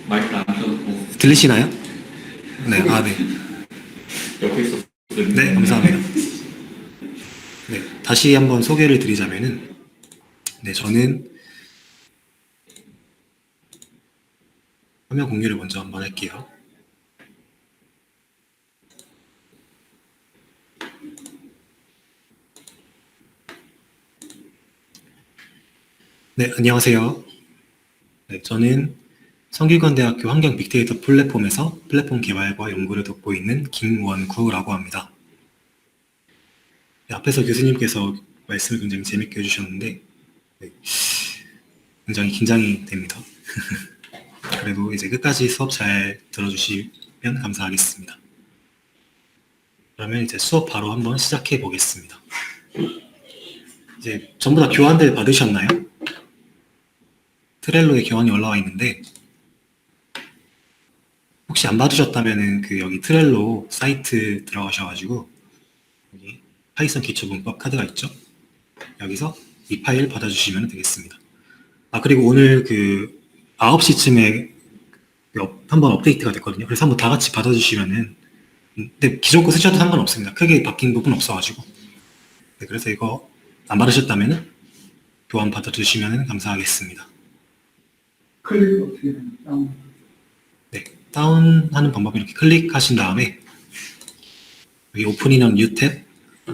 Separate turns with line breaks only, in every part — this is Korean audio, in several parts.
마이크 안 켜고
들리시나요? 네, 네.
옆에 있었어요.
네, 감사합니다. 네, 다시 한번 소개를 드리자면은, 네, 저는 화면 공유를 먼저 한번 할게요. 네, 안녕하세요. 네, 저는 성균관대학교 환경 빅데이터 플랫폼에서 플랫폼 개발과 연구를 돕고 있는 김원구라고 합니다. 네, 앞에서 교수님께서 말씀을 굉장히 재밌게 해주셨는데 네, 굉장히 긴장이 됩니다. 그래도 이제 끝까지 수업 잘 들어주시면 감사하겠습니다. 그러면 이제 수업 바로 한번 시작해 보겠습니다. 이제 전부 다 교환들 받으셨나요? 트렐로에 교환이 올라와 있는데 혹시 안 받으셨다면은 그 여기 트렐로 사이트 들어가셔가지고 여기 파이썬 기초 문법 카드가 있죠? 여기서 이 파일 받아주시면 되겠습니다. 아, 그리고 오늘 그 9시쯤에 한번 업데이트가 됐거든요. 그래서 한번 다 같이 받아주시면은, 근데 기존 거 쓰셔도 상관없습니다. 크게 바뀐 부분 없어가지고. 네, 그래서 이거 안 받으셨다면은 교환 받아주시면 감사하겠습니다.
클릭 어떻게 되나?
네, 다운하는 방법이 이렇게 클릭하신 다음에 여기 오픈이나 뉴 탭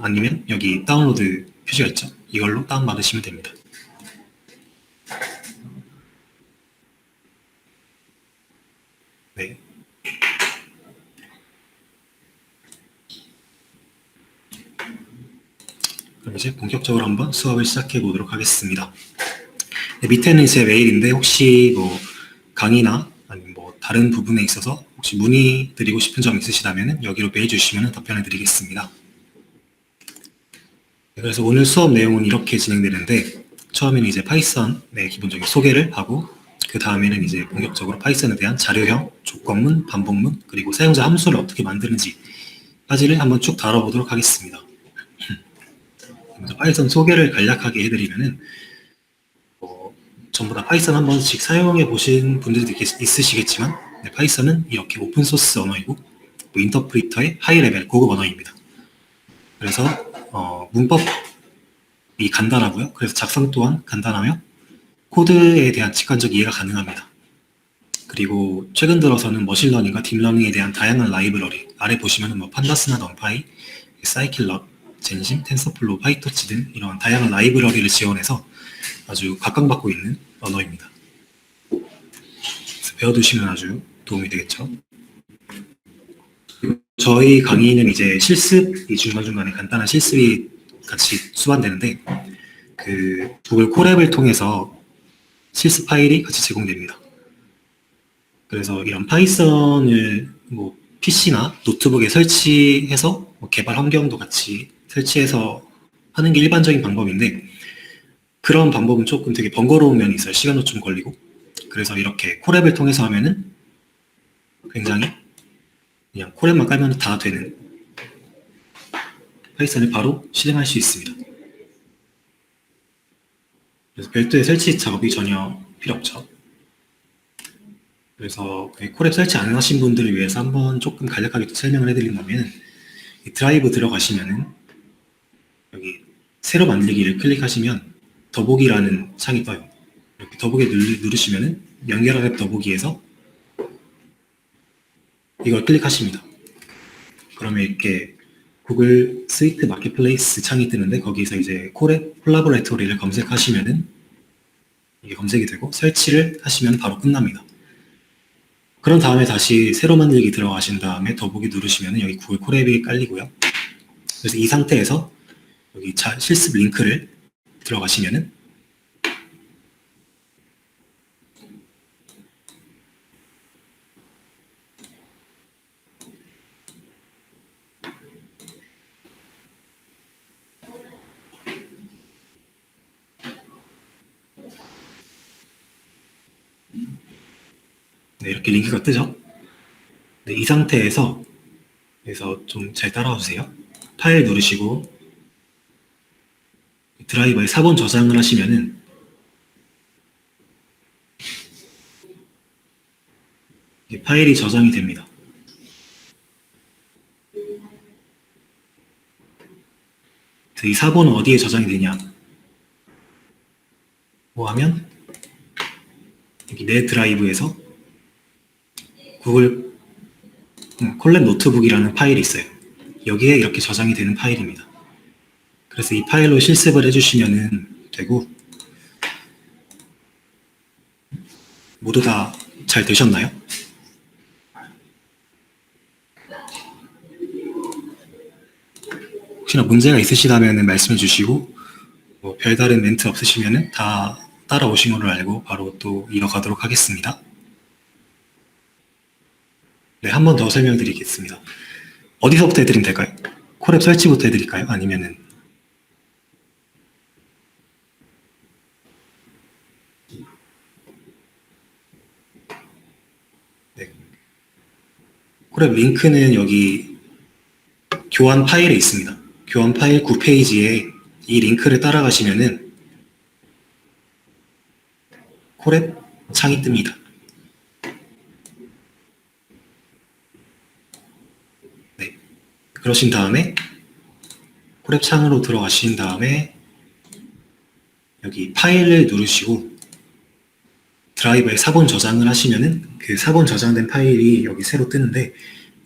아니면 여기 다운로드 표시가 있죠. 이걸로 다운 받으시면 됩니다. 네. 그럼 이제 본격적으로 한번 수업을 시작해 보도록 하겠습니다. 네, 밑에는 제 메일인데 혹시 뭐 강의나 아니면 뭐 다른 부분에 있어서 혹시 문의 드리고 싶은 점 있으시다면 여기로 메일 주시면 답변을 드리겠습니다. 네, 그래서 오늘 수업 내용은 이렇게 진행되는데 처음에는 이제 파이썬의 기본적인 소개를 하고 그 다음에는 이제 본격적으로 파이썬에 대한 자료형, 조건문, 반복문, 그리고 사용자 함수를 어떻게 만드는지까지를 한번 쭉 다뤄보도록 하겠습니다. 먼저 파이썬 소개를 간략하게 해드리면은 전부 다 파이썬 한 번씩 사용해 보신 분들도 있으시겠지만 네, 파이썬은 이렇게 오픈소스 언어이고 뭐 인터프리터의 하이 레벨 고급 언어입니다. 그래서 문법이 간단하고요. 그래서 작성 또한 간단하며 코드에 대한 직관적 이해가 가능합니다. 그리고 최근 들어서는 머신러닝과 딥러닝에 대한 다양한 라이브러리 아래 보시면은 뭐 판다스나 넘파이, 사이클럽, 젠심, 텐서플로우, 파이토치 등 이런 다양한 라이브러리를 지원해서 아주 각광받고 있는 언어입니다. 그래서 배워두시면 아주 도움이 되겠죠. 저희 강의는 이제 실습이 중간중간에 간단한 실습이 같이 수반되는데 그 구글 콜앱을 통해서 실습 파일이 같이 제공됩니다. 그래서 이런 파이썬을 뭐 PC나 노트북에 설치해서 뭐 개발 환경도 같이 설치해서 하는 게 일반적인 방법인데 그런 방법은 조금 되게 번거로운 면이 있어요. 시간도 좀 걸리고. 그래서 이렇게 콜앱을 통해서 하면은 굉장히 그냥 콜앱만 깔면 다 되는 파이썬을 바로 실행할 수 있습니다. 그래서 별도의 설치 작업이 전혀 필요 없죠. 그래서 콜앱 설치 안 하신 분들을 위해서 한번 조금 간략하게 또 설명을 해드린다면 이 드라이브 들어가시면은 여기 새로 만들기를 클릭하시면 더보기라는 창이 떠요. 이렇게 더보기 누르시면은 연결한 앱 더보기에서 이걸 클릭하십니다. 그러면 이렇게 구글 스위트 마켓플레이스 창이 뜨는데 거기서 이제 콜앱 콜라보레토리를 검색하시면은 이게 검색이 되고 설치를 하시면 바로 끝납니다. 그런 다음에 다시 새로 만들기 들어가신 다음에 더보기 누르시면 여기 구글 콜앱이 깔리고요. 그래서 이 상태에서 여기 실습 링크를 들어가시면은 네, 이렇게 링크가 뜨죠. 네, 이 상태에서 그래서 좀 잘 따라와 주세요. 파일 누르시고 드라이버에 4번 저장을 하시면은 이 파일이 저장이 됩니다. 이 사본은 어디에 저장이 되냐? 뭐 하면 여기 내 드라이브에서 구글 콜랩 노트북이라는 파일이 있어요. 여기에 이렇게 저장이 되는 파일입니다. 그래서 이 파일로 실습을 해주시면 되고, 모두 다 잘 되셨나요? 혹시나 문제가 있으시다면 말씀해 주시고, 뭐 별다른 멘트 없으시면 다 따라오신 걸로 알고 바로 또 이어가도록 하겠습니다. 네, 한 번 더 설명드리겠습니다. 어디서부터 해드리면 될까요? 콜앱 설치부터 해드릴까요? 아니면은 네. 콜앱 링크는 여기 교환 파일에 있습니다. 교환 파일 9페이지에 이 링크를 따라가시면은 콜앱 창이 뜹니다. 네. 그러신 다음에 콜앱 창으로 들어가신 다음에 여기 파일을 누르시고 드라이브에 사본 저장을 하시면은 그 사본 저장된 파일이 여기 새로 뜨는데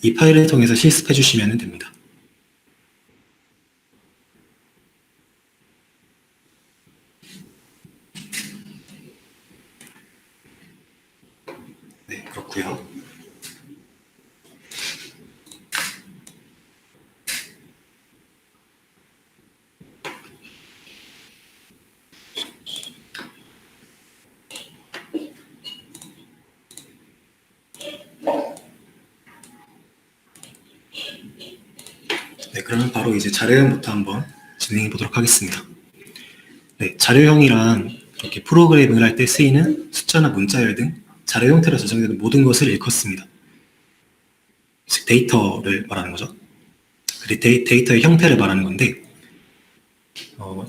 이 파일을 통해서 실습해 주시면 됩니다. 네, 그렇고요. 네, 그러면 바로 이제 자료형부터 한번 진행해 보도록 하겠습니다. 네, 자료형이란 이렇게 프로그래밍을 할 때 쓰이는 숫자나 문자열 등 자료 형태로 저장되는 모든 것을 일컫습니다. 즉 데이터를 말하는 거죠. 그리고 데이터의 형태를 말하는 건데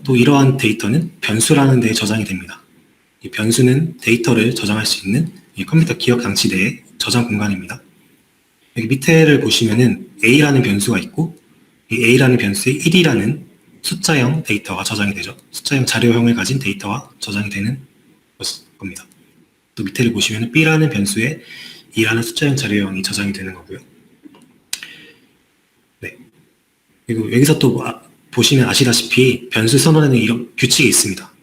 또 이러한 데이터는 변수라는 데에 저장이 됩니다. 이 변수는 데이터를 저장할 수 있는 이 컴퓨터 기억 장치 내의 저장 공간입니다. 여기 밑에를 보시면은 A라는 변수가 있고 이 A라는 변수에 1이라는 숫자형 데이터가 저장이 되죠. 숫자형 자료형을 가진 데이터가 저장이 되는 겁니다. 또 밑에를 보시면 B라는 변수에 2라는 숫자형 자료형이 저장이 되는 거고요. 네. 그리고 여기서 또 보시면 아시다시피 변수 선언에는 이런 규칙이 있습니다.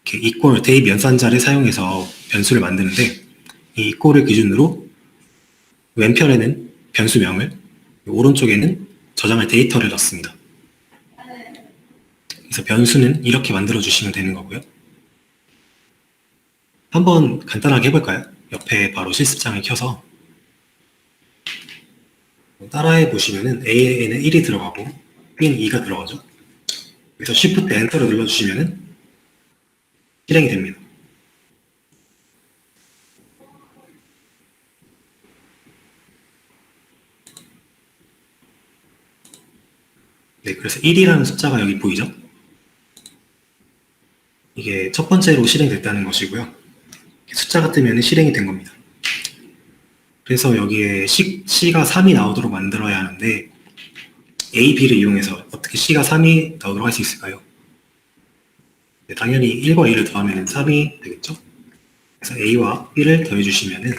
이렇게 equal 대입 연산자를 사용해서 변수를 만드는데 이 equal을 기준으로 왼편에는 변수명을, 오른쪽에는 저장할 데이터를 넣습니다. 그래서 변수는 이렇게 만들어 주시면 되는 거고요. 한번 간단하게 해볼까요? 옆에 바로 실습장을 켜서 따라해 보시면은 A에는 1이 들어가고 B는 2가 들어가죠. 그래서 Shift Enter를 눌러주시면은 실행이 됩니다. 네, 그래서 1이라는 숫자가 여기 보이죠? 이게 첫 번째로 실행됐다는 것이고요. 숫자가 뜨면 실행이 된 겁니다. 그래서 여기에 C가 3이 나오도록 만들어야 하는데 A, B를 이용해서 어떻게 C가 3이 나오도록 할 수 있을까요? 네, 당연히 1과 2를 더하면 3이 되겠죠? 그래서 A와 B를 더해주시면은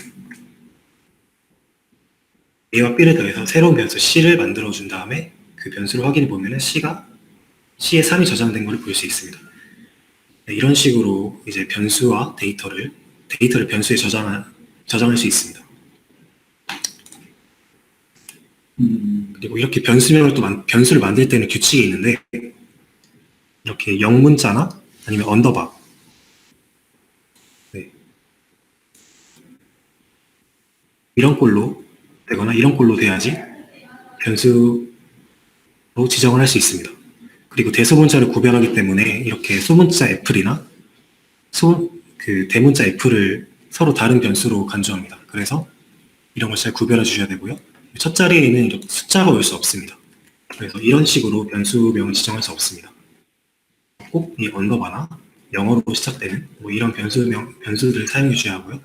A와 B를 더해서 새로운 변수 C를 만들어준 다음에 그 변수를 확인해 보면은 C에 3이 저장된 것을 볼 수 있습니다. 네, 이런 식으로 이제 변수와 데이터를 변수에 저장할 수 있습니다. 그리고 이렇게 변수를 만들 때는 규칙이 있는데 이렇게 영문자나 아니면 언더바 네. 이런 꼴로 되거나 이런 꼴로 돼야지 변수로 지정을 할 수 있습니다. 그리고 대소문자를 구별하기 때문에 이렇게 소문자 F이나 대문자 F를 서로 다른 변수로 간주합니다. 그래서 이런 걸 잘 구별해 주셔야 되고요. 첫 자리에는 이렇게 숫자가 올 수 없습니다. 그래서 이런 식으로 변수명을 지정할 수 없습니다. 꼭 이 언더바나 영어로 시작되는 뭐 이런 변수들을 사용해 주셔야 하고요.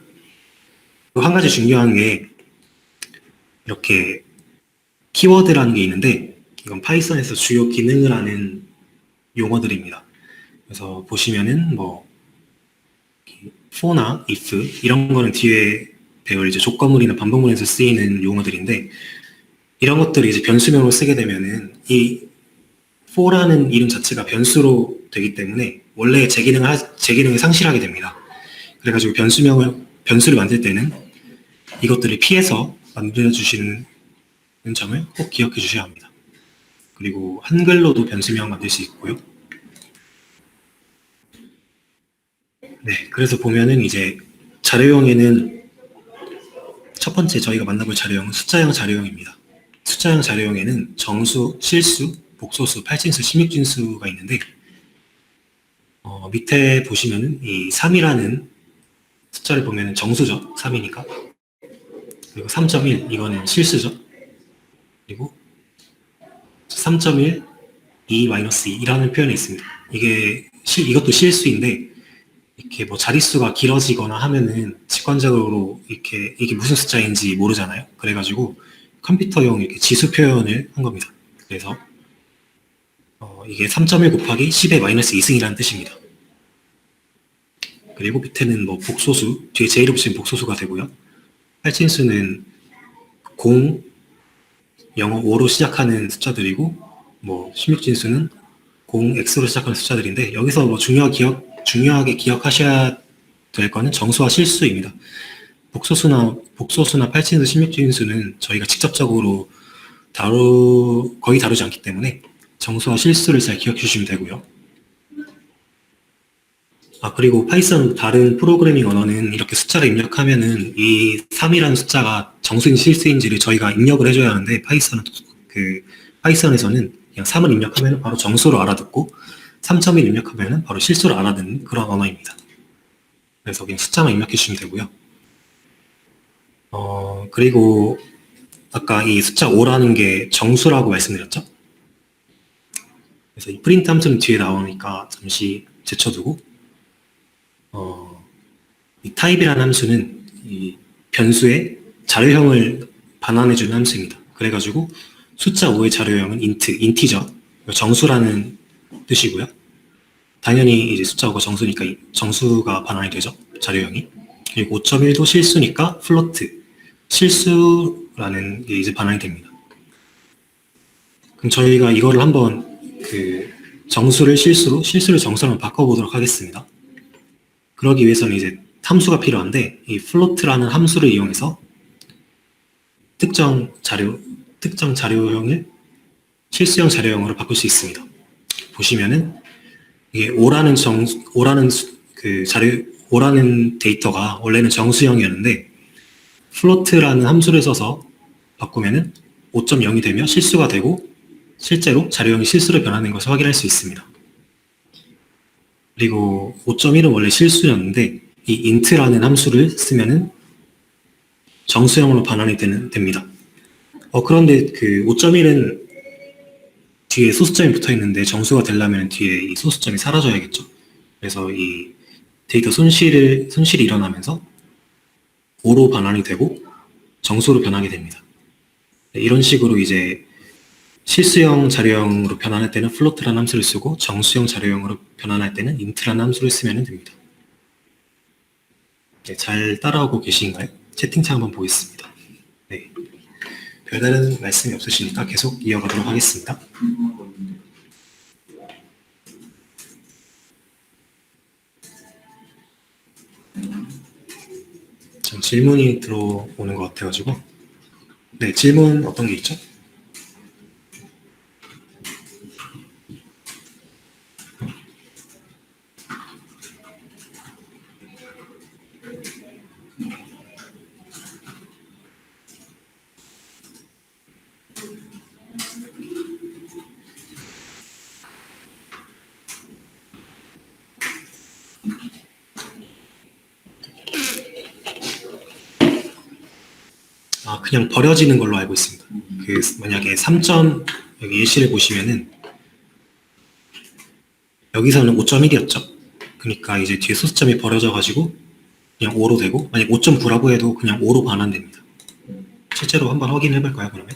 한 가지 중요한 게 이렇게 키워드라는 게 있는데 이건 파이썬에서 주요 기능을 하는 용어들입니다. 그래서 보시면은 뭐 for나 if 이런 거는 뒤에 배울 이제 조건문이나 반복문에서 쓰이는 용어들인데 이런 것들이 이제 변수명으로 쓰게 되면은 이 for라는 이름 자체가 변수로 되기 때문에 원래 제 기능을 상실하게 됩니다. 그래가지고 변수를 만들 때는 이것들을 피해서 만들어 주시는 점을 꼭 기억해 주셔야 합니다. 그리고 한글로도 변수명 만들 수 있고요. 네, 그래서 보면은 이제 자료형에는 첫 번째 저희가 만나볼 자료형은 숫자형 자료형입니다. 숫자형 자료형에는 정수, 실수, 복소수, 8진수, 16진수가 있는데 밑에 보시면은 이 3이라는 숫자를 보면은 정수죠. 3이니까. 그리고 3.1 이거는 실수죠. 그리고 3.1 2-2라는 표현이 있습니다. 이것도 실수인데 이렇게 뭐 자릿수가 길어지거나 하면은 직관적으로 이게 무슨 숫자인지 모르잖아요. 그래가지고 컴퓨터용 이렇게 지수 표현을 한 겁니다. 그래서 이게 3.1 곱하기 10의 마이너스 2승이라는 뜻입니다. 그리고 밑에는 뭐 복소수, 뒤에 제이로 붙이면 복소수가 되고요. 8진수는 0, 0, 5로 시작하는 숫자들이고 뭐 16진수는 0, x로 시작하는 숫자들인데 여기서 뭐 중요하게 기억하셔야 될 거는 정수와 실수입니다. 복소수나 8진수, 16진수는 저희가 직접적으로 거의 다루지 않기 때문에 정수와 실수를 잘 기억해 주시면 되고요. 그리고 파이썬 다른 프로그래밍 언어는 이렇게 숫자를 입력하면은 이 3이라는 숫자가 정수인지 실수인지를 저희가 입력을 해줘야 하는데 파이썬에서는 그냥 3을 입력하면 바로 정수로 알아듣고 3.1 입력하면 바로 실수로 알아듣는 그런 언어입니다. 그래서 그냥 숫자만 입력해 주시면 되고요. 그리고 아까 이 숫자 5라는 게 정수라고 말씀드렸죠? 그래서 이 프린트 함수는 뒤에 나오니까 잠시 제쳐두고 이 타입이라는 함수는 이 변수의 자료형을 반환해주는 함수입니다. 그래가지고 숫자 5의 자료형은 인티저, 정수라는 뜻이고요. 당연히 이제 숫자 5가 정수니까 정수가 반환이 되죠. 자료형이. 그리고 5.1도 실수니까 플로트, 실수라는 게 이제 반환이 됩니다. 그럼 저희가 이거를 한번 정수를 실수로, 실수를 정수로 한번 바꿔보도록 하겠습니다. 그러기 위해서는 이제 함수가 필요한데 이 float라는 함수를 이용해서 특정 자료형을 실수형 자료형으로 바꿀 수 있습니다. 보시면은 이게 5라는 데이터가 원래는 정수형이었는데 float라는 함수를 써서 바꾸면은 5.0이 되며 실수가 되고 실제로 자료형이 실수로 변하는 것을 확인할 수 있습니다. 그리고 5.1은 원래 실수였는데 이 int라는 함수를 쓰면은 정수형으로 반환이 됩니다. 그런데 5.1은 뒤에 소수점이 붙어 있는데 정수가 되려면 뒤에 이 소수점이 사라져야겠죠. 그래서 이 데이터 손실이 일어나면서 5로 반환이 되고 정수로 변하게 됩니다. 이런 식으로 이제 실수형 자료형으로 변환할 때는 float라는 함수를 쓰고 정수형 자료형으로 변환할 때는 int라는 함수를 쓰면 됩니다. 네, 잘 따라오고 계신가요? 채팅창 한번 보겠습니다. 네, 별다른 말씀이 없으시니까 계속 이어가도록 하겠습니다. 좀 질문이 들어오는 것 같아가지고 네, 질문 어떤 게 있죠? 그냥 버려지는 걸로 알고 있습니다. 만약에 3점 여기 예시를 보시면은 여기서는 5.1이었죠. 그러니까 이제 뒤에 소수점이 버려져 가지고 그냥 5로 되고, 만약 5.9라고 해도 그냥 5로 반환됩니다. 실제로 한번 확인해 볼까요, 그러면?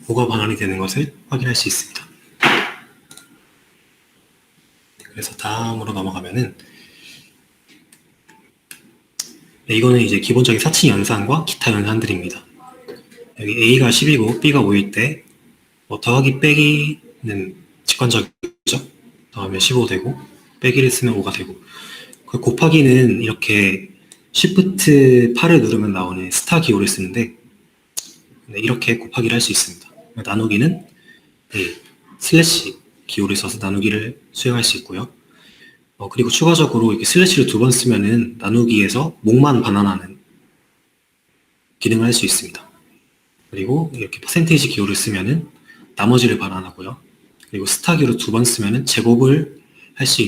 뭐가 반환이 되는 것을 확인할 수 있습니다. 그래서 다음으로 넘어가면은, 네, 이거는 이제 기본적인 사칭 연산과 기타 연산들입니다. 여기 A가 10이고 B가 5일 때, 뭐 더하기 빼기는 직관적이죠. 다음에 15 되고, 빼기를 쓰면 5가 되고, 그 곱하기는 이렇게 Shift 8을 누르면 나오는 스타 기호를 쓰는데, 네, 이렇게 곱하기를 할 수 있습니다. 나누기는 네, 슬래시 기호를 써서 나누기를 수행할 수 있고요. 그리고 추가적으로 이렇게 슬래시를 2번 쓰면은 나누기에서 목만 반환하는 기능을 할 수 있습니다. 그리고 이렇게 퍼센테이지 기호를 쓰면은 나머지를 반환하고요. 그리고 스타 기호를 2번 쓰면은 제곱을 할 수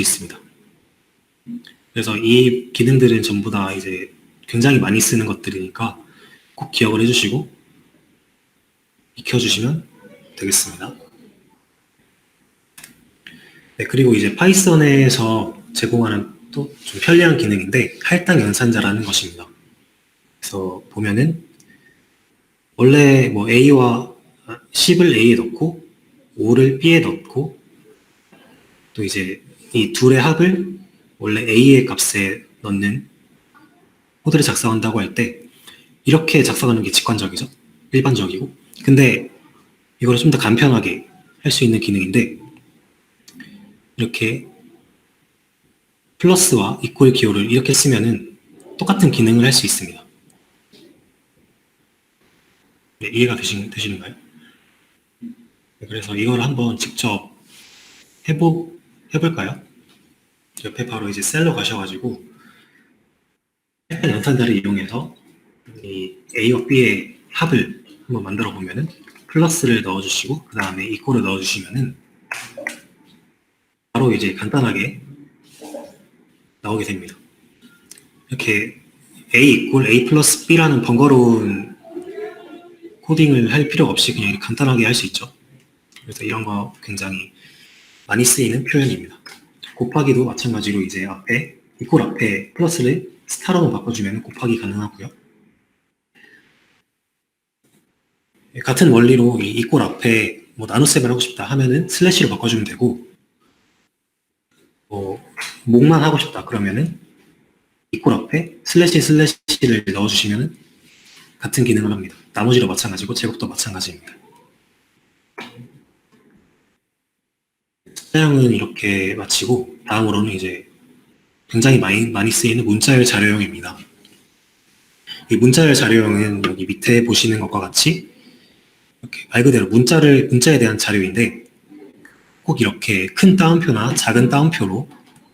있습니다. 그래서 이 기능들은 전부 다 이제 굉장히 많이 쓰는 것들이니까 꼭 기억을 해주시고 익혀주시면 되겠습니다. 네, 그리고 이제 파이썬에서 제공하는 또 좀 편리한 기능인데 할당 연산자라는 것입니다. 그래서 보면은 원래 뭐 A와 10을 A에 넣고 5를 B에 넣고 또 이제 이 둘의 합을 원래 A의 값에 넣는 코드를 작성한다고 할 때 이렇게 작성하는 게 직관적이죠. 일반적이고. 근데 이거를 좀 더 간편하게 할 수 있는 기능인데 이렇게 플러스와 이퀄 기호를 이렇게 쓰면은 똑같은 기능을 할 수 있습니다. 네, 이해가 되시는가요? 네, 그래서 이걸 한번 직접 해볼까요? 옆에 바로 이제 셀로 가셔가지고 연산자를 이용해서 이 A와 B의 합을 한번 만들어 보면은 플러스를 넣어주시고 그 다음에 이퀄을 넣어주시면은 바로 이제 간단하게 나오게 됩니다. 이렇게 A 이퀄 A 플러스 B라는 번거로운 코딩을 할 필요 없이 그냥 이렇게 간단하게 할 수 있죠. 그래서 이런 거 굉장히 많이 쓰이는 표현입니다. 곱하기도 마찬가지로 이제 앞에 이퀄 앞에 플러스를 스타로 바꿔주면 곱하기 가능하고요. 같은 원리로 이 이퀄 앞에 뭐 나눗셈을 하고 싶다 하면은 슬래시로 바꿔주면 되고 목만 하고 싶다 그러면은 이퀄 앞에 슬래시를 넣어주시면은 같은 기능을 합니다. 나머지도 마찬가지고 제곱도 마찬가지입니다. 사용은 이렇게 마치고 다음으로는 이제 굉장히 많이 쓰이는 문자열 자료형입니다. 이 문자열 자료형은 여기 밑에 보시는 것과 같이 이렇게 말 그대로 문자에 대한 자료인데 꼭 이렇게 큰 따옴표나 작은 따옴표로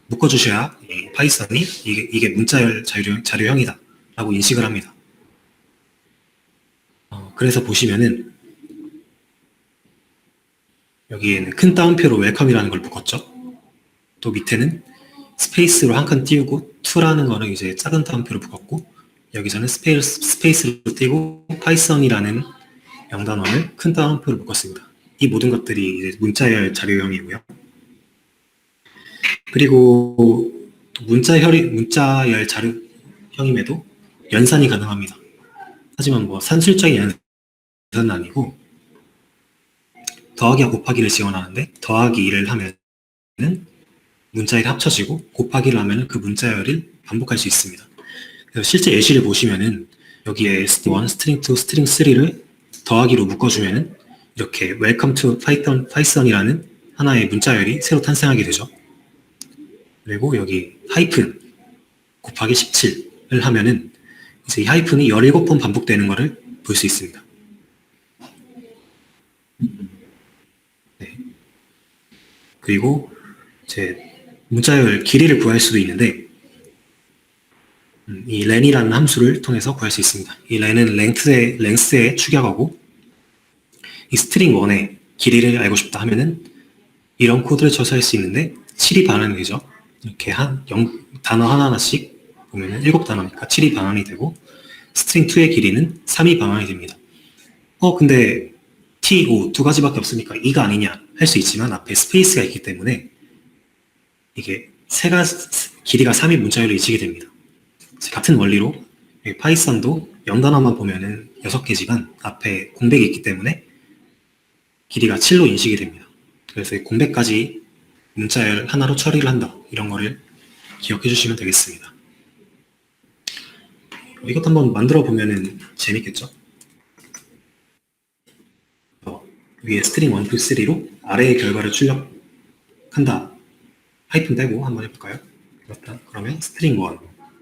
묶어주셔야 파이썬이 이게 문자열 자료형이다 라고 인식을 합니다. 그래서 보시면은 여기에는 큰 따옴표로 웰컴이라는 걸 묶었죠. 또 밑에는 스페이스로 한 칸 띄우고 to라는 거는 이제 작은 따옴표로 묶었고 여기서는 스페이스로 띄고 파이썬이라는 영단어를 큰 따옴표로 묶었습니다. 이 모든 것들이 이제 문자열 자료형이고요. 그리고 문자열 자료형임에도 연산이 가능합니다. 하지만 뭐 산술적인 연산은 아니고 더하기와 곱하기를 지원하는데 더하기 1을 하면은 문자열이 합쳐지고 곱하기를 하면은 그 문자열을 반복할 수 있습니다. 그래서 실제 예시를 보시면은 여기에 string 1, string 2, string 3를 더하기로 묶어주면은 이렇게 welcome to Python이라는 하나의 문자열이 새로 탄생하게 되죠. 그리고 여기 하이픈 곱하기 17을 하면은 이제 이 하이픈이 17번 반복되는 것을 볼 수 있습니다. 네. 그리고 이제 문자열 길이를 구할 수도 있는데 이 len이라는 함수를 통해서 구할 수 있습니다. 이 len은 length의 축약어고, 이 string 1의 길이를 알고 싶다 하면은 이런 코드를 쳐서 할 수 있는데 7이 반환이 되죠. 이렇게 단어 하나하나씩 보면은 7단어니까 7이 반환이 되고, string 2의 길이는 3이 반환이 됩니다. 근데 t, o 두 가지밖에 없으니까 2가 아니냐 할 수 있지만 앞에 스페이스가 있기 때문에 이게 길이가 3이 문자열로 잊히게 됩니다. 같은 원리로 파이썬도 0단어만 보면은 6개지만 앞에 공백이 있기 때문에 길이가 7로 인식이 됩니다. 그래서 이 공백까지 문자열 하나로 처리를 한다. 이런 거를 기억해 주시면 되겠습니다. 이것도 한번 만들어 보면은 재밌겠죠? 위에 스트링 1, 2, 3로 아래의 결과를 출력한다. 하이픈 떼고 한번 해볼까요? 그렇다. 그러면 스트링 1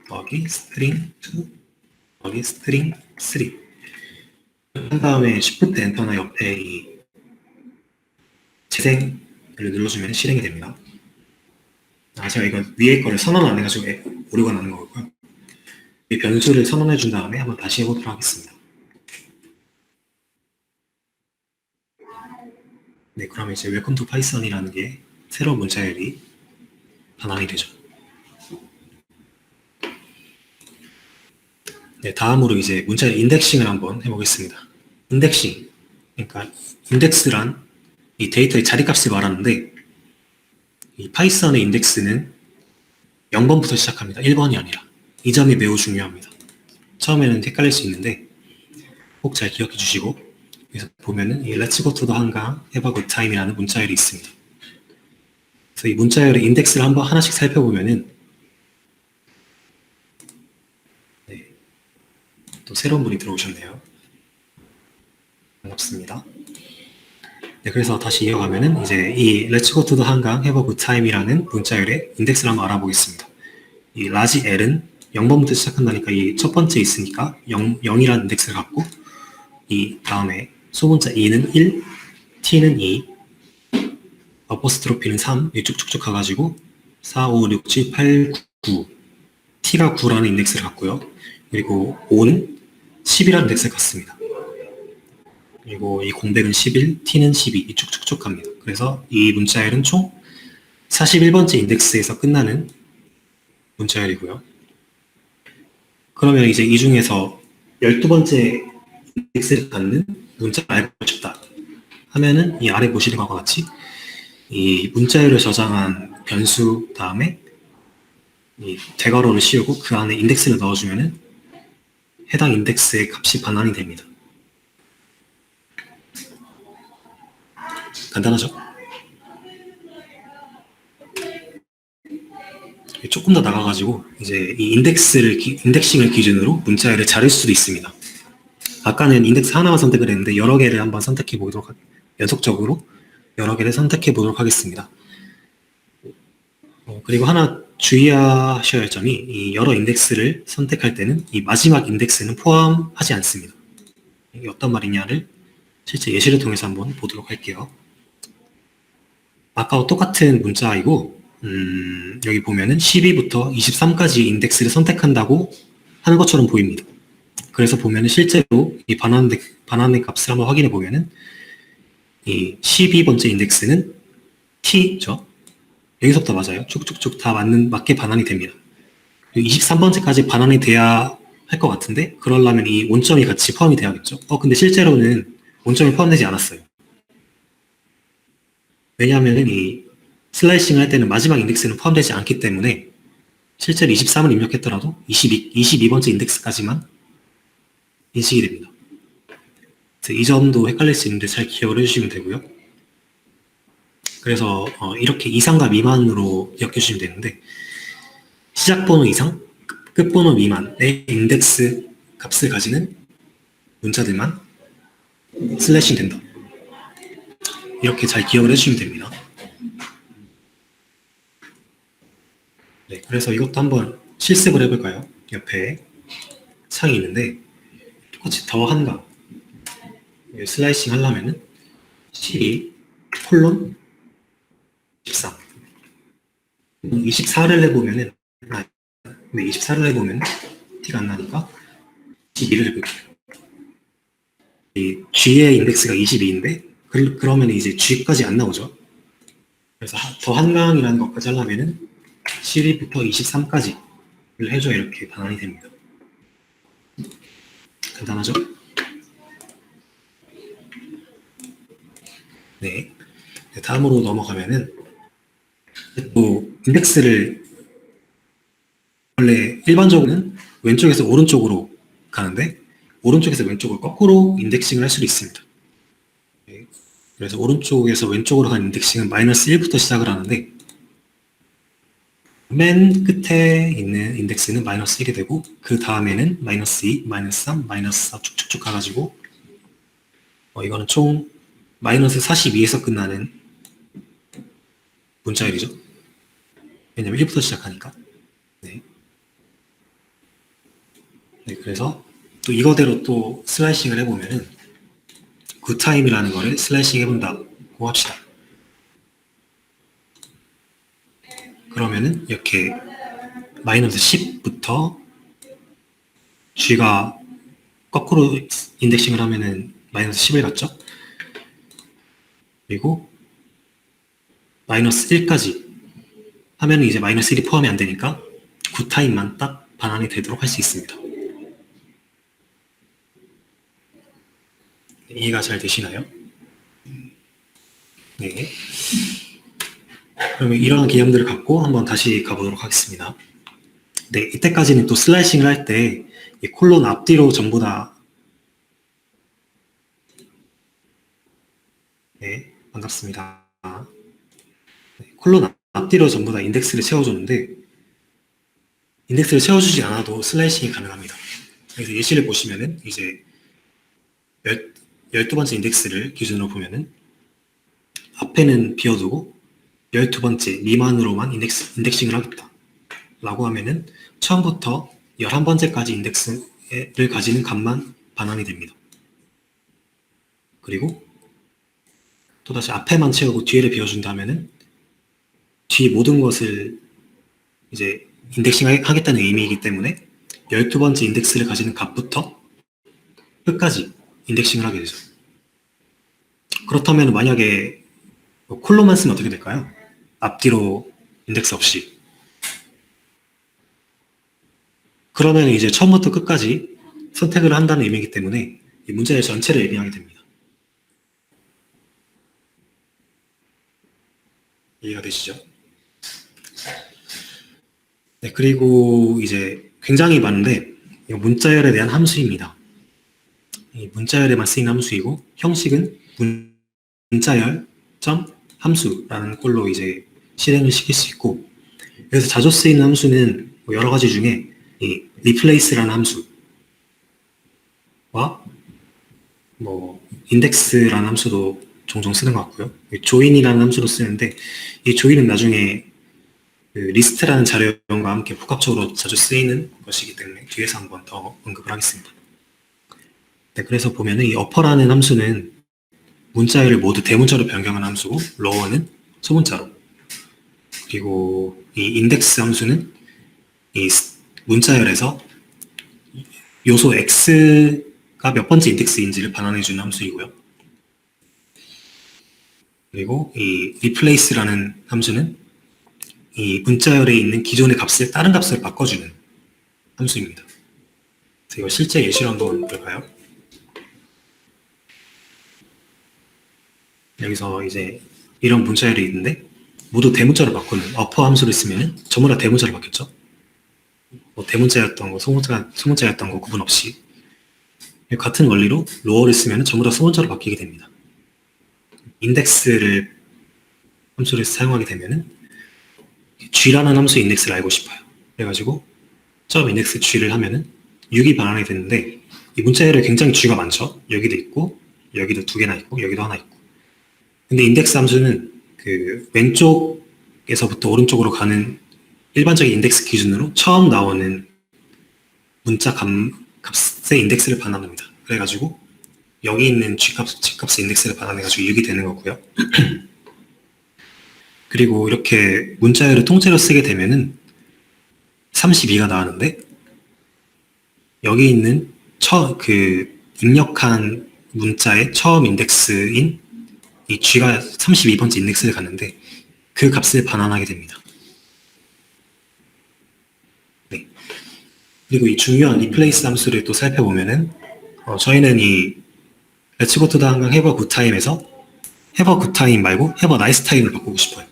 더하기 스트링 2 더하기 스트링 3 한 다음에 Shift 엔터나 옆에 이 재생을 눌러주면 실행이 됩니다. 제가 이거 위에 거를 선언 안 해가지고 오류가 나는 거고요. 이 변수를 선언해 준 다음에 한번 다시 해보도록 하겠습니다. 네, 그러면 이제 Welcome to Python이라는 게 새로운 문자열이 반환이 되죠. 네, 다음으로 이제 문자열 인덱싱을 한번 해보겠습니다. 인덱싱, 그러니까 인덱스란 이 데이터의 자리값을 말하는데, 이 파이썬의 인덱스는 0번부터 시작합니다. 1번이 아니라. 이 점이 매우 중요합니다. 처음에는 헷갈릴 수 있는데 꼭 잘 기억해 주시고, 여기서 보면은 이 Let's go to the 한강 have a good time이라는 문자열이 있습니다. 그래서 이 문자열의 인덱스를 한번 하나씩 살펴보면은, 네, 또 새로운 분이 들어오셨네요. 반갑습니다. 네, 그래서 다시 이어가면은 이제 이 Let's go to the 한강 have a good time이라는 문자열의 인덱스를 한번 알아보겠습니다. 이 라지 L은 0번부터 시작한다니까 이 첫 번째 있으니까 0이라는 인덱스를 갖고, 이 다음에 소문자 E는 1, T는 2, 어퍼스트로피는 3, 쭉쭉쭉 가가지고 4, 5, 6, 7, 8, 9, T가 9라는 인덱스를 갖고요. 그리고 O는 10이라는 인덱스를 갖습니다. 그리고 이 공백은 11, T는 12, 쭉쭉쭉 갑니다. 그래서 이 문자열은 총 41번째 인덱스에서 끝나는 문자열이고요. 그러면 이제 이 중에서 12번째 인덱스를 갖는 문자를 알고 싶다 하면은 이 아래 보시는 것과 같이 이 문자열을 저장한 변수 다음에 이 대괄호를 씌우고 그 안에 인덱스를 넣어주면은 해당 인덱스의 값이 반환이 됩니다. 간단하죠? 조금 더 나가가지고 이제 이 인덱싱을 기준으로 문자열을 자를 수도 있습니다. 아까는 인덱스 하나만 선택을 했는데 여러 개를 한번 선택해 보도록 연속적으로 여러 개를 선택해 보도록 하겠습니다. 그리고 하나 주의하셔야 할 점이, 이 여러 인덱스를 선택할 때는 이 마지막 인덱스는 포함하지 않습니다. 이게 어떤 말이냐를 실제 예시를 통해서 한번 보도록 할게요. 아까와 똑같은 문자이고, 여기 보면은 12부터 23까지 인덱스를 선택한다고 하는 것처럼 보입니다. 그래서 보면은 실제로 이 반환의 값을 한번 확인해 보면은 이 12번째 인덱스는 T죠. 여기서부터 맞아요. 쭉쭉쭉 다 맞게 반환이 됩니다. 23번째까지 반환이 돼야 할 것 같은데, 그러려면 이 원점이 같이 포함이 돼야겠죠. 근데 실제로는 원점이 포함되지 않았어요. 왜냐하면 이 슬라이싱을 할 때는 마지막 인덱스는 포함되지 않기 때문에 실제로 23을 입력했더라도 22번째 인덱스까지만 인식이 됩니다. 이 점도 헷갈릴 수 있는데 잘 기억을 해주시면 되고요. 그래서 이렇게 이상과 미만으로 기억해 주시면 되는데, 시작번호 이상, 끝번호 미만의 인덱스 값을 가지는 문자들만 슬래싱 된다. 이렇게 잘 기억을 해주시면 됩니다. 네, 그래서 이것도 한번 실습을 해볼까요? 옆에 창이 있는데 똑같이 더 한강 슬라이싱 하려면은 12 콜론 14 24를 해보면은 근데 24를 해보면 T가 안 나니까 22를 해볼게요. 이 G의 인덱스가 22인데 그러면 이제 G까지 안 나오죠. 그래서 더 한강이라는 것까지 하려면은 12부터 23까지를 해줘야 이렇게 반환이 됩니다. 간단하죠? 네. 다음으로 넘어가면은 또 인덱스를 원래 일반적으로는 왼쪽에서 오른쪽으로 가는데 오른쪽에서 왼쪽으로 거꾸로 인덱싱을 할 수도 있습니다. 네. 그래서 오른쪽에서 왼쪽으로 가는 인덱싱은 마이너스 1부터 시작을 하는데 맨 끝에 있는 인덱스는 마이너스 1이 되고 그 다음에는 마이너스 2, 마이너스 3, 마이너스 4 쭉쭉쭉 가가지고 이거는 총 마이너스 42에서 끝나는 문자열이죠. 왜냐면 1부터 시작하니까. 네. 네, 그래서 또 이거대로 또 슬라이싱을 해보면은 굿타임이라는 거를 슬라이싱 해본다고 합시다. 그러면은 이렇게 마이너스 10부터 G가 거꾸로 인덱싱을 하면은 마이너스 10을 갖죠. 그리고 마이너스 1까지 하면 이제 마이너스 1이 포함이 안 되니까 굿타임만 딱 반환이 되도록 할 수 있습니다. 이해가 잘 되시나요? 네. 그러면 이런 개념들을 갖고 한번 다시 가보도록 하겠습니다. 네, 이때까지는 또 슬라이싱을 할 때 이 콜론 앞뒤로 전부 다 네, 반갑습니다. 네, 콜론 앞뒤로 전부 다 인덱스를 채워줬는데 인덱스를 채워주지 않아도 슬라이싱이 가능합니다. 그래서 예시를 보시면은 이제 12번째 인덱스를 기준으로 보면은 앞에는 비워두고 12번째 미만으로만 인덱싱을 하겠다 라고 하면은 처음부터 11번째까지 인덱스를 가지는 값만 반환이 됩니다. 그리고 또다시 앞에만 채우고 뒤에를 비워준다면은 뒤 모든 것을 이제 인덱싱 하겠다는 의미이기 때문에 12번째 인덱스를 가지는 값부터 끝까지 인덱싱을 하게 되죠. 그렇다면 만약에 콜론만 쓰면 어떻게 될까요? 앞뒤로 인덱스 없이. 그러면 이제 처음부터 끝까지 선택을 한다는 의미이기 때문에 이 문제의 전체를 의미하게 됩니다. 이해가 되시죠? 네, 그리고 이제 굉장히 많은데 이거 문자열에 대한 함수입니다. 이 문자열에만 쓰이는 함수이고 형식은 문자열 점 함수라는 꼴로 이제 실행을 시킬 수 있고 여기서 자주 쓰이는 함수는 여러 가지 중에 이 replace라는 함수와 index라는 함수도 종종 쓰는 것 같고요. join이라는 함수도 쓰는데 이 join은 나중에 그 리스트라는 자료형과 함께 복합적으로 자주 쓰이는 것이기 때문에 뒤에서 한번 더 언급을 하겠습니다. 네, 그래서 보면은 이 upper라는 함수는 문자열을 모두 대문자로 변경하는 함수고 lower는 소문자로 그리고 이 index 함수는 이 문자열에서 요소 x가 몇 번째 인덱스인지를 반환해주는 함수이고요. 그리고 이 replace라는 함수는 이 문자열에 있는 기존의 값을 다른 값으로 바꿔주는 함수입니다. 그래서 이거 실제 예시로 한번 볼까요? 여기서 이제 이런 문자열이 있는데 모두 대문자로 바꾸는 어퍼 함수를 쓰면 전부 다 대문자로 바뀌었죠. 대문자였던 거, 소문자였던 거 구분 없이 같은 원리로 로어를 쓰면 전부 다 소문자로 바뀌게 됩니다. 인덱스를 함수를 사용하게 되면은 G라는 함수의 인덱스를 알고 싶어요. 그래가지고 점 인덱스 G를 하면은 6이 반환이 되는데 이 문자열에 굉장히 G가 많죠. 여기도 있고 여기도 2개나 있고 여기도 하나 있고 근데 인덱스 함수는 그 왼쪽에서부터 오른쪽으로 가는 일반적인 인덱스 기준으로 처음 나오는 문자 값의 인덱스를 반환합니다. 그래가지고 여기 있는 G값의 인덱스를 반환해가지고 6이 되는 거고요. 그리고 이렇게 문자열을 통째로 쓰게 되면은 32가 나왔는데 여기 있는 입력한 문자의 처음 인덱스인 이 G가 32번째 인덱스를 갔는데 그 값을 반환하게 됩니다. 네. 그리고 이 중요한 replace 함수를 또 살펴보면은 저희는 이 Let's go to the 한강 have a good time에서 have a good time 말고 have a nice time을 바꾸고 싶어요.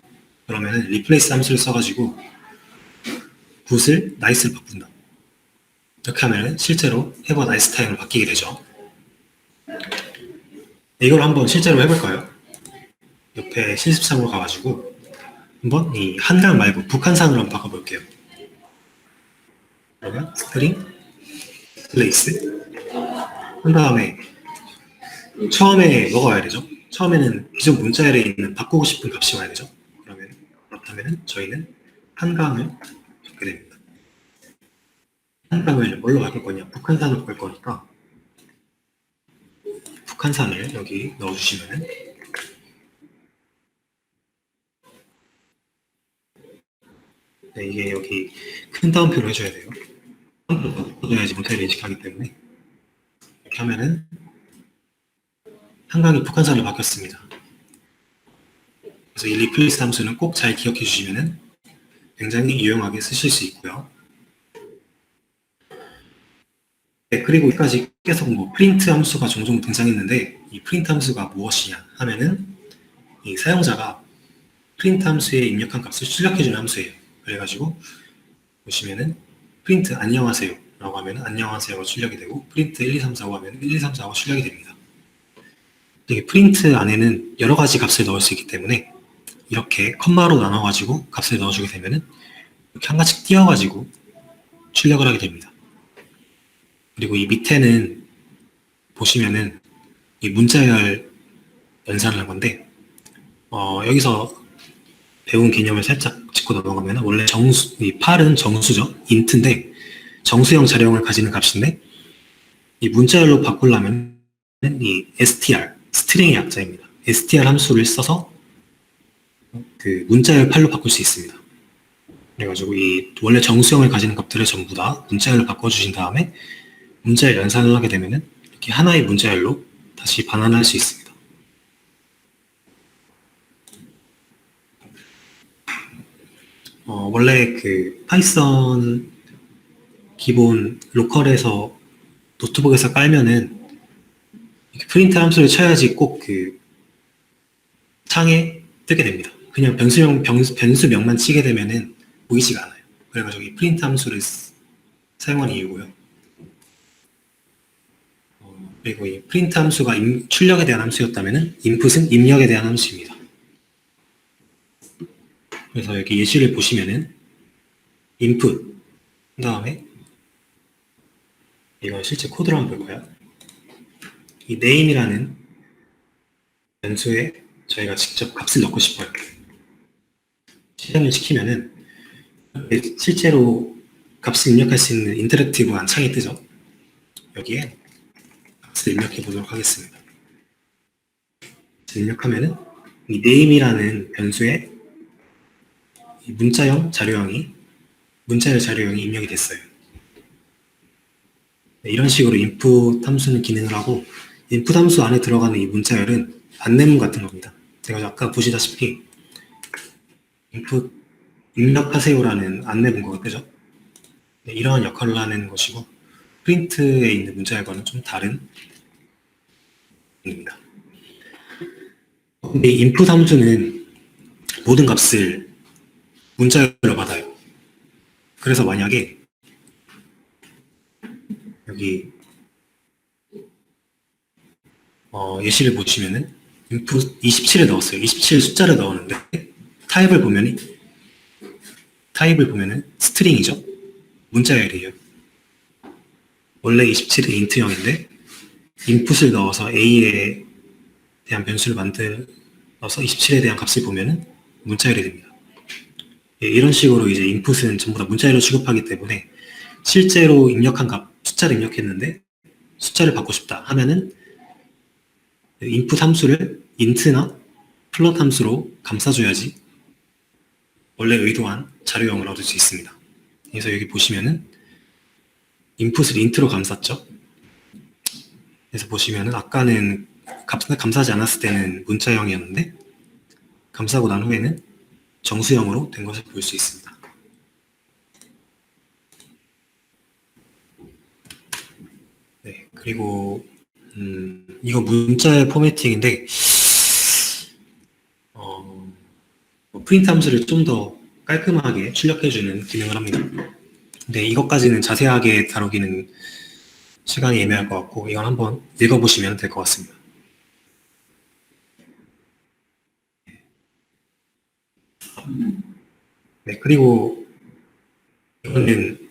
그러면은 replace 함수를 써가지고 good을 nice를 바꾼다. 이렇게 하면은 실제로 have a nice time을 바뀌게 되죠. 이걸 한번 실제로 해볼까요? 옆에 실습상으로 가가지고 한번 이 한강 말고 북한산으로 한번 바꿔볼게요. 그러면 string place 한 다음에 처음에 뭐가 와야 되죠? 처음에는 기존 문자열에 있는 바꾸고 싶은 값이 와야 되죠. 그렇다면 저희는 한강을 적게 됩니다. 한강을 뭘로 바꿀 거냐? 북한산으로 바꿀 거니까 북한산을 여기 넣어주시면은 네, 이게 여기 큰 따옴표로 해줘야 돼요. 바꿔줘야지 문자를 인식하기 때문에 이렇게 하면은 한강이 북한산으로 바뀌었습니다. 그래서 이 replace 함수는 꼭 잘 기억해 주시면은 굉장히 유용하게 쓰실 수 있고요. 네, 그리고 여기까지 계속 print 함수가 종종 등장했는데 이 print 함수가 무엇이냐 하면은 이 사용자가 print 함수에 입력한 값을 출력해주는 함수예요. 그래가지고 보시면은 print 안녕하세요 라고 하면 안녕하세요가 출력이 되고 print 1, 2, 3, 4고 하면 1, 2, 3, 4가 출력이 됩니다. 이게 프린트 안에는 여러 가지 값을 넣을 수 있기 때문에 이렇게 컴마로 나눠가지고 값을 넣어주게 되면은 이렇게 한 가지씩 띄워가지고 출력을 하게 됩니다. 그리고 이 밑에는 보시면은 이 문자열 연산을 한 건데 여기서 배운 개념을 살짝 짚고 넘어가면 원래 이 팔은 정수죠. int인데 정수형 자료형을 가지는 값인데 이 문자열로 바꾸려면 이 str 스트링의 약자입니다. str 함수를 써서 그 문자열 팔로 바꿀 수 있습니다. 그래가지고 이 원래 정수형을 가지는 값들을 전부 다 문자열로 바꿔주신 다음에 문자열 연산을 하게 되면은 이렇게 하나의 문자열로 다시 반환할 수 있습니다. 원래 그 파이썬 기본 로컬에서 노트북에서 깔면은 프린트 함수를 쳐야지 꼭 그 창에 뜨게 됩니다. 그냥 변수명만 치게 되면은 보이지가 않아요. 그래가지고 이 프린트 함수를 사용한 이유고요. 그리고 이 프린트 함수가 출력에 대한 함수였다면은 input은 입력에 대한 함수입니다. 그래서 여기 예시를 보시면은 input 그 다음에 이건 실제 코드로 한번 볼까요? 이 name이라는 변수에 저희가 직접 값을 넣고 싶어요. 실행을 시키면은 실제로 값을 입력할 수 있는 인터랙티브한 창이 뜨죠. 여기에 값을 입력해 보도록 하겠습니다. 입력하면은 이 name이라는 변수에 이 문자열 자료형이 입력이 됐어요. 네, 이런 식으로 input 함수는 기능을 하고 input 함수 안에 들어가는 이 문자열은 안내문 같은 겁니다. 제가 아까 보시다시피 input 입력하세요라는 안내문구가 뜨죠. 네, 이러한 역할을 하는 것이고 프린트에 있는 문자열과는 좀 다른 기능입니다. 근데 이 input 함수는 모든 값을 문자열로 받아요. 그래서 만약에 여기 예시를 보시면은 input 27을 넣었어요. 27 숫자를 넣었는데 타입을 보면은 스트링이죠. 문자열이에요. 원래 27은 int형인데 input을 넣어서 a에 대한 변수를 만들어서 27에 대한 값을 보면은 문자열이 됩니다. 예, 이런 식으로 이제 input은 전부 다 문자열로 취급하기 때문에 실제로 입력한 값 숫자를 입력했는데 숫자를 받고 싶다 하면은 input 함수를 int나 float 함수로 감싸줘야지 원래 의도한 자료형을 얻을 수 있습니다. 그래서 여기 보시면은 인풋을 인트로 감쌌죠. 그래서 보시면은 아까는 감싸지 않았을 때는 문자형이었는데 감싸고 난 후에는 정수형으로 된 것을 볼 수 있습니다. 네, 그리고 이거 문자의 포매팅인데 프린트 함수를 좀 더 깔끔하게 출력해주는 기능을 합니다. 근데 이것까지는 자세하게 다루기는 시간이 애매할 것 같고 이건 한번 읽어보시면 될 것 같습니다. 네, 그리고 이거는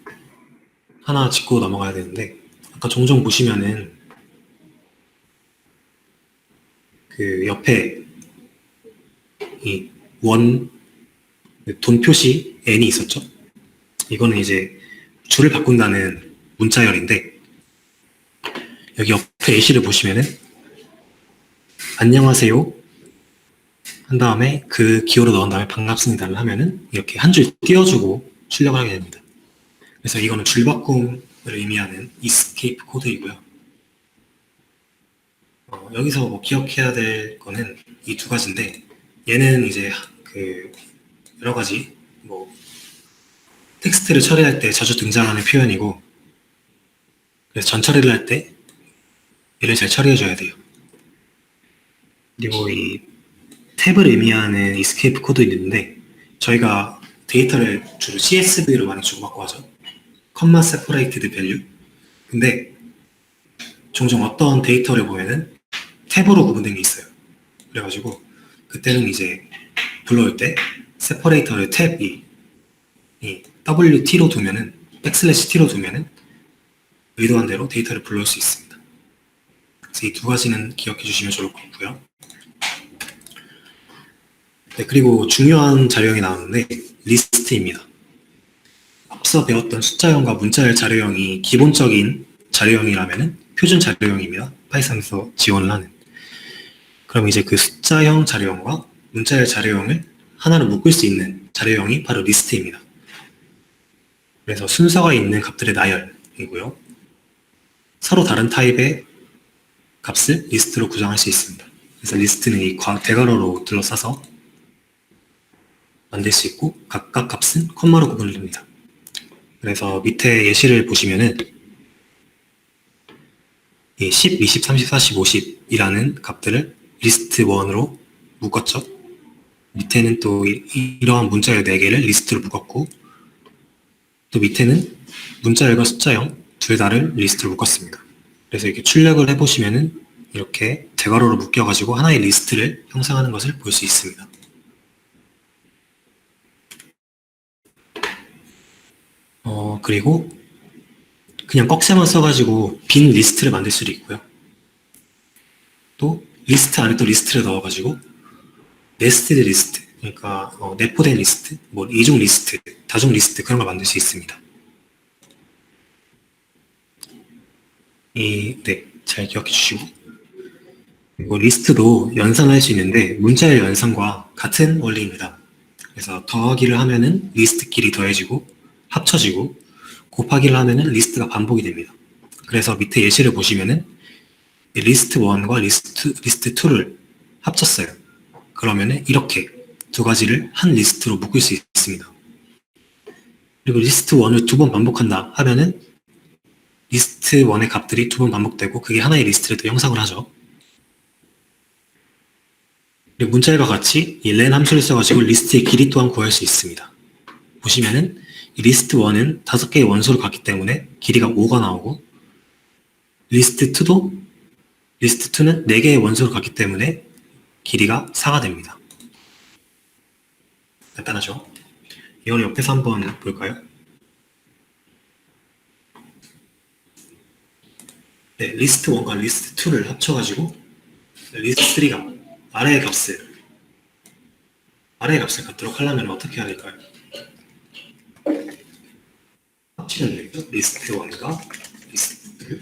하나 짚고 넘어가야 되는데 아까 종종 보시면은 그 옆에 이 돈 표시 n이 있었죠? 이거는 이제 줄을 바꾼다는 문자열인데 여기 옆에 예시를 보시면은 안녕하세요 한 다음에 그 기호로 넣은 다음에 반갑습니다를 하면은 이렇게 한 줄 띄워주고 출력을 하게 됩니다. 그래서 이거는 줄바꿈을 의미하는 escape 코드이고요. 여기서 뭐 기억해야 될 거는 이 두 가지인데 얘는 이제 그 여러 가지 뭐 텍스트를 처리할 때 자주 등장하는 표현이고 그래서 전 처리를 할 때 얘를 잘 처리해줘야 돼요. 그리고 이 탭을 의미하는 escape 코드 있는데 저희가 데이터를 주로 CSV로 많이 주고받고 하죠. comma separated value. 근데 종종 어떤 데이터를 보면은 탭으로 구분된 게 있어요. 그래가지고 그때는 이제 불러올 때 세퍼레이터를 탭이 WT로 두면은 \t로 두면은 의도한 대로 데이터를 불러올 수 있습니다. 그래서 이 두 가지는 기억해 주시면 좋을 것 같고요. 네, 그리고 중요한 자료형이 나오는데 리스트입니다. 앞서 배웠던 숫자형과 문자열 자료형이 기본적인 자료형이라면은 표준 자료형입니다. 파이썬에서 지원을 하는. 그럼 이제 그 숫자형 자료형과 문자열 자료형을 하나로 묶을 수 있는 자료형이 바로 리스트입니다. 그래서 순서가 있는 값들의 나열이고요. 서로 다른 타입의 값을 리스트로 구성할 수 있습니다. 그래서 리스트는 이 대괄호로 둘러싸서 만들 수 있고 각각 값은 콤마로 구분됩니다. 그래서 밑에 예시를 보시면은 이 10, 20, 30, 40, 50이라는 값들을 리스트 1으로 묶었죠. 밑에는 또 이러한 문자열 4개를 리스트로 묶었고 또 밑에는 문자열과 숫자형 둘 다를 리스트로 묶었습니다. 그래서 이렇게 출력을 해보시면은 이렇게 대괄호로 묶여가지고 하나의 리스트를 형성하는 것을 볼 수 있습니다. 그리고 그냥 꺽쇠만 써가지고 빈 리스트를 만들 수도 있고요. 또 리스트 안에 또 리스트를 넣어가지고 네스티드 리스트, 그러니까 내포된 리스트, 뭐 이중 리스트, 다중 리스트 그런 걸 만들 수 있습니다. 네, 잘 기억해 주시고 그리고 리스트도 연산할 수 있는데 문자열 연산과 같은 원리입니다. 그래서 더하기를 하면은 리스트끼리 더해지고 합쳐지고 곱하기를 하면은 리스트가 반복이 됩니다. 그래서 밑에 예시를 보시면은 리스트 1과 리스트 2를 합쳤어요. 그러면은 이렇게 두 가지를 한 리스트로 묶을 수 있습니다. 그리고 리스트 1을 2번 반복한다 하면은 리스트 1의 값들이 2번 반복되고 그게 하나의 리스트를 또 형성을 하죠. 그리고 문자열과 같이 이 len 함수를 써가지고 리스트의 길이 또한 구할 수 있습니다. 보시면은 이 리스트 1은 5개의 원소를 갖기 때문에 길이가 5가 나오고 리스트 2는 4개의 원소를 갖기 때문에 길이가 4가 됩니다. 간단하죠? 이걸 옆에서 한번 볼까요? 네, 리스트 1과 리스트 2를 합쳐가지고 리스트 3가 아래의 값을 갖도록 하려면 어떻게 해야 될까요? 합치면 되겠죠? 리스트 1과 리스트 2.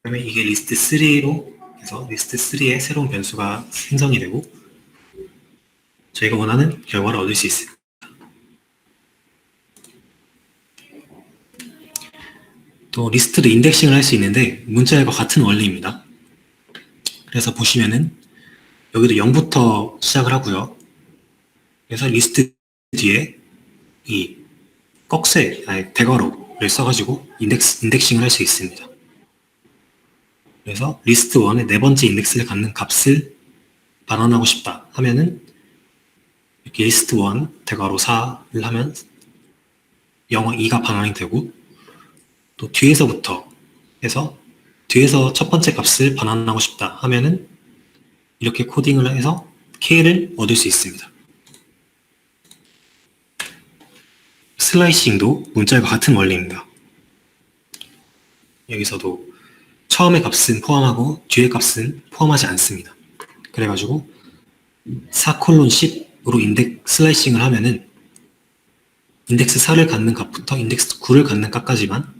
그러면 이게 리스트 3로 해서 리스트 3에 새로운 변수가 생성이 되고 저희가 원하는 결과를 얻을 수 있습니다. 또 리스트도 인덱싱을 할 수 있는데 문자열과 같은 원리입니다. 그래서 보시면은 여기도 0부터 시작을 하고요. 그래서 리스트 뒤에 이 대괄호를 써가지고 인덱싱을 할 수 있습니다. 그래서 리스트 1의 네 번째 인덱스를 갖는 값을 반환하고 싶다 하면은 이렇게 리스트 1 대괄호 4를 하면 0, 2가 반환이 되고, 또 뒤에서부터 해서 뒤에서 첫 번째 값을 반환하고 싶다 하면은 이렇게 코딩을 해서 K를 얻을 수 있습니다. 슬라이싱도 문자열과 같은 원리입니다. 여기서도 처음의 값은 포함하고 뒤의 값은 포함하지 않습니다. 그래가지고 4:10으로 슬라이싱을 하면은 인덱스 4를 갖는 값부터 인덱스 9를 갖는 값까지만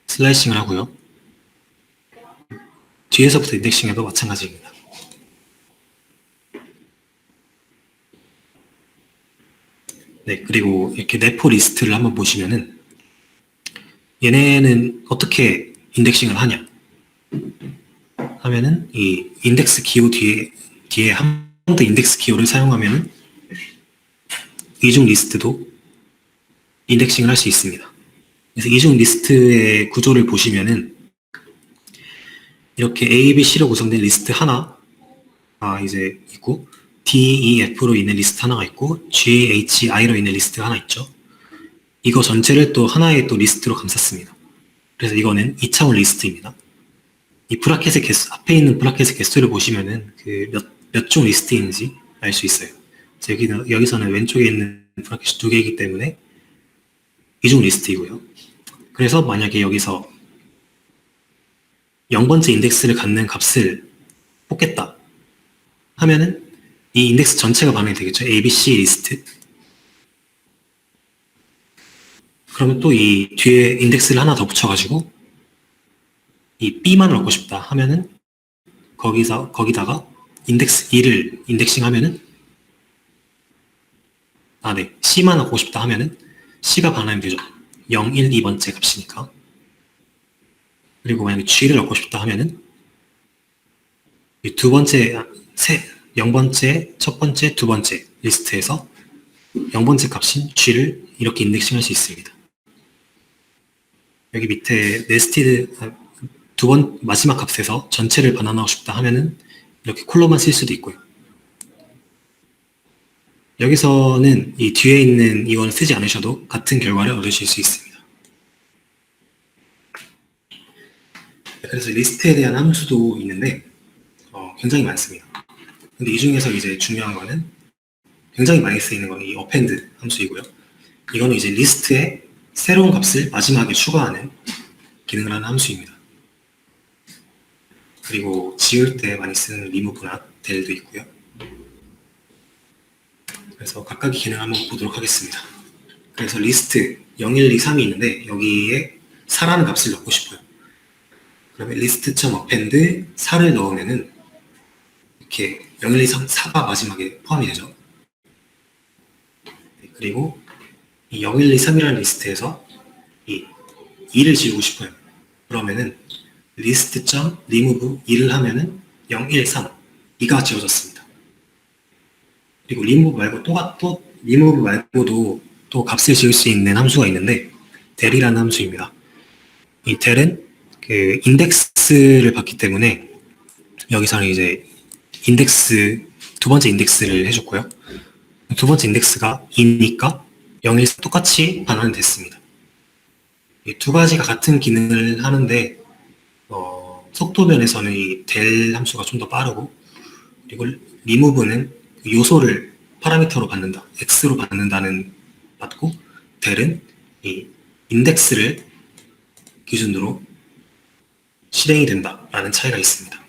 슬라이싱을 하고요. 뒤에서부터 인덱싱해도 마찬가지입니다. 네, 그리고 이렇게 네포 리스트를 한번 보시면은 얘네는 어떻게 인덱싱을 하냐 하면은 이 인덱스 기호 뒤에 한 번 더 인덱스 기호를 사용하면은 이중 리스트도 인덱싱을 할 수 있습니다. 그래서 이중 리스트의 구조를 보시면은 이렇게 A, B, C로 구성된 리스트 하나가 이제 있고, D, E, F로 있는 리스트 하나가 있고, G, H, I로 있는 리스트 하나 있죠. 이거 전체를 또 하나의 또 리스트로 감쌌습니다. 그래서 이거는 2차원 리스트입니다. 이 브라켓의 개수, 앞에 있는 브라켓의 개수를 보시면은 그 몇 종 리스트인지 알 수 있어요. 여기서는 왼쪽에 있는 브라켓이 2개이기 때문에 이중 리스트이고요. 그래서 만약에 여기서 0번째 인덱스를 갖는 값을 뽑겠다 하면은 이 인덱스 전체가 반영이 되겠죠. A, B, C 리스트. 그러면 또 이 뒤에 인덱스를 하나 더 붙여가지고 이 B만을 얻고 싶다 하면은 거기다가 인덱스 2를 인덱싱하면은 C만 얻고 싶다 하면은 C가 반환이 되죠. 0, 1, 2번째 값이니까. 그리고 만약에 G를 얻고 싶다 하면은 이 0번째, 첫 번째, 두 번째 리스트에서 0번째 값인 G를 이렇게 인덱싱할 수 있습니다. 여기 밑에 마지막 값에서 전체를 반환하고 싶다 하면은 이렇게 콜론만 쓸 수도 있고요. 여기서는 이 뒤에 있는 이거는 쓰지 않으셔도 같은 결과를 얻으실 수 있습니다. 그래서 리스트에 대한 함수도 있는데 굉장히 많습니다. 근데 이 중에서 이제 중요한 거는 굉장히 많이 쓰이는 건 이 append 함수이고요. 이거는 이제 리스트에 새로운 값을 마지막에 추가하는 기능을 하는 함수입니다. 그리고 지울 때 많이 쓰는 remove나 del도 있고요. 그래서 각각의 기능을 한번 보도록 하겠습니다. 그래서 리스트 0, 1, 2, 3이 있는데 여기에 4라는 값을 넣고 싶어요. 그러면 list.append 4를 넣으면은 이렇게 0, 1, 2, 3, 4가 마지막에 포함이 되죠. 그리고 이 0, 1, 2, 3이라는 리스트에서 이 2를 지우고 싶어요. 그러면은 list.remove 2를 하면은 0, 1, 3, 2가 지워졌습니다. 그리고 remove 말고도 또 값을 지울 수 있는 함수가 있는데 del이라는 함수입니다. 이 del은 그 인덱스를 받기 때문에 여기서는 이제 두 번째 인덱스를 해줬고요. 두 번째 인덱스가 2니까 0, 1, 3 똑같이 반환이 됐습니다. 이 두 가지가 같은 기능을 하는데 속도 면에서는 이 del 함수가 좀 더 빠르고, 그리고 remove는 요소를 파라미터로 받는다, x로 받고, del은 이 인덱스를 기준으로 실행이 된다라는 차이가 있습니다.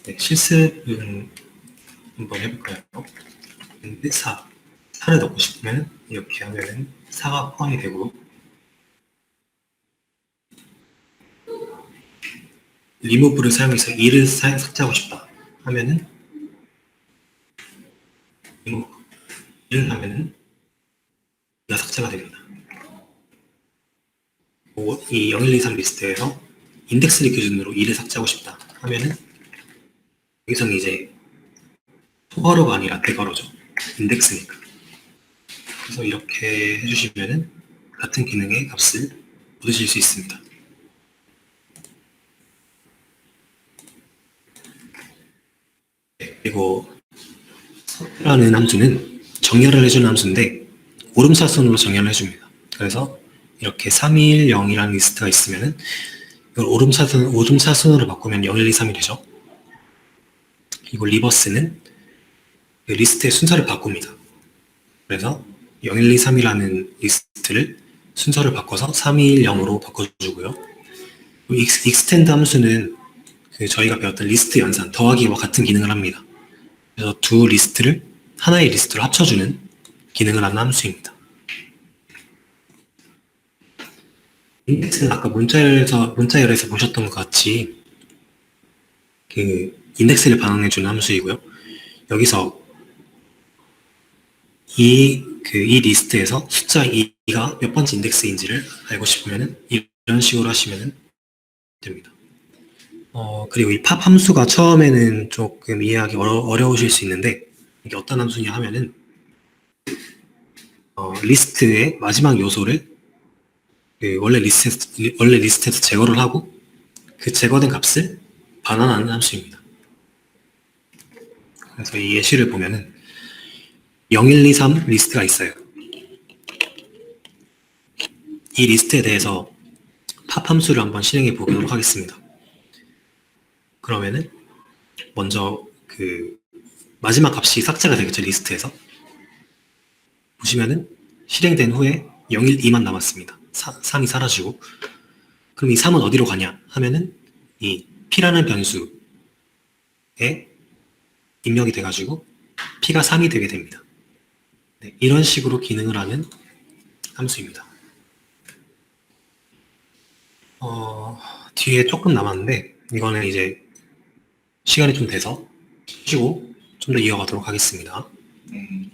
네, 실습은 한번 해볼까요? 4를 넣고 싶으면 이렇게 하면은 4가 포함이 되고, 리무브를 사용해서 2를 삭제하고 싶다 하면은 리무브 1을 하면은 삭제가 됩니다. 이 0123 리스트에서 인덱스를 기준으로 2를 삭제하고 싶다 하면은 여기서는 이제 소괄호가 아니라 대괄호죠. 인덱스니까. 그래서 이렇게 해주시면은 같은 기능의 값을 얻으실 수 있습니다. 네, 그리고 라는 함수는 정렬을 해주는 함수인데 오름차순으로 정렬을 해줍니다. 그래서 이렇게 310이라는 리스트가 있으면은 이걸 오름차순으로 바꾸면 0123이 되죠. 그리고 리버스는 그 리스트의 순서를 바꿉니다. 그래서 0123이라는 리스트를 순서를 바꿔서 310으로 바꿔주고요. 익스텐드 함수는 그 저희가 배웠던 리스트 연산, 더하기와 같은 기능을 합니다. 그래서 두 리스트를 하나의 리스트로 합쳐주는 기능을 하는 함수입니다. 인덱스는 아까 문자열에서 보셨던 것 같이 그 인덱스를 반환해주는 함수이고요. 여기서 이 리스트에서 숫자 2가 몇 번째 인덱스인지를 알고 싶으면은 이런 식으로 하시면 됩니다. 그리고 이 팝 함수가 처음에는 조금 이해하기 어려우실 수 있는데 이게 어떤 함수냐 하면은 리스트의 마지막 요소를 그 원래 리스트에서 제거를 하고 그 제거된 값을 반환하는 함수입니다. 그래서 이 예시를 보면은 0123 리스트가 있어요. 이 리스트에 대해서 팝 함수를 한번 실행해 보도록 하겠습니다. 그러면은 먼저 그 마지막 값이 삭제가 되겠죠, 리스트에서. 보시면은 실행된 후에 012만 남았습니다. 3이 사라지고. 그럼 이 3은 어디로 가냐 하면은 이 p라는 변수에 입력이 돼가지고 p가 3이 되게 됩니다. 네, 이런 식으로 기능을 하는 함수입니다. 뒤에 조금 남았는데 이거는 이제 시간이 좀 돼서 쉬고 좀 더 이어가도록 하겠습니다.
네.